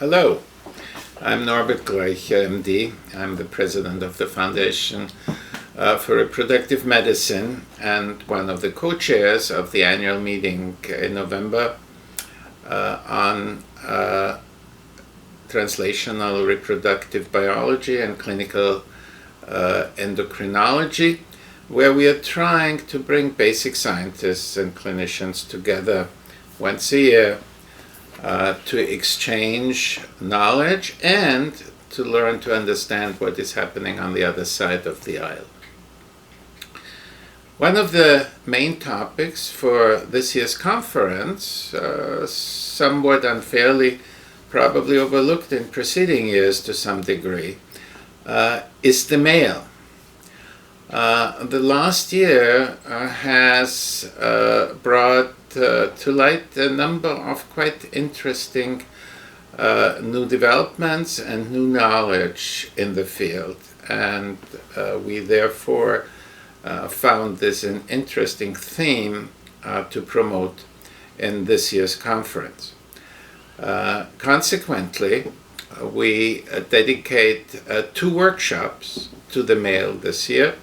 Hello, I'm Norbert Gleicher, MD. I'm the president of the Foundation for Reproductive Medicine and one of the co-chairs of the annual meeting in November on translational reproductive biology and clinical endocrinology, where we are trying to bring basic scientists and clinicians together once a year to exchange knowledge and to learn to understand what is happening on the other side of the aisle. One of the main topics for this year's conference, somewhat unfairly probably overlooked in preceding years to some degree, is the male. The last year has brought to light a number of quite interesting new developments and new knowledge in the field, and we therefore found this an interesting theme to promote in this year's conference. Consequently, we dedicate 2 workshops to the male this year.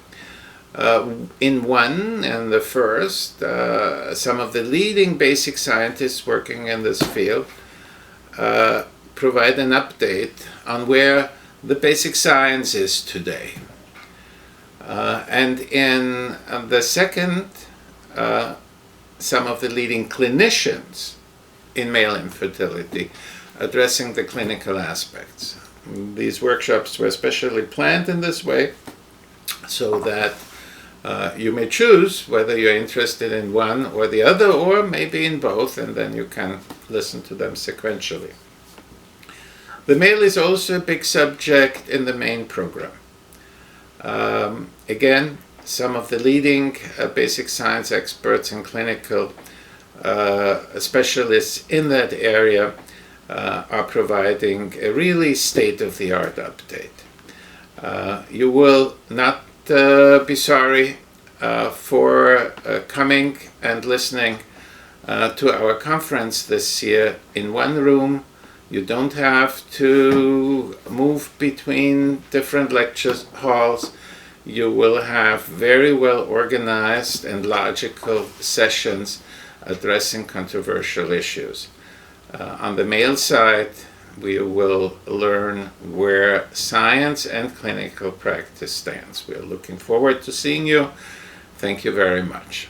In one, and the first, some of the leading basic scientists working in this field provide an update on where the basic science is today. And in the second, some of the leading clinicians in male infertility addressing the clinical aspects. These workshops were specially planned in this way so that you may choose whether you're interested in one or the other, or maybe in both, and then you can listen to them sequentially. The male is also a big subject in the main program. Again, some of the leading basic science experts and clinical specialists in that area are providing a really state-of-the-art update. You will not be sorry for coming and listening to our conference this year in one room. You don't have to move between different lecture halls. You will have very well organized and logical sessions addressing controversial issues. On the male side, we will learn where science and clinical practice stands. We are looking forward to seeing you. Thank you very much.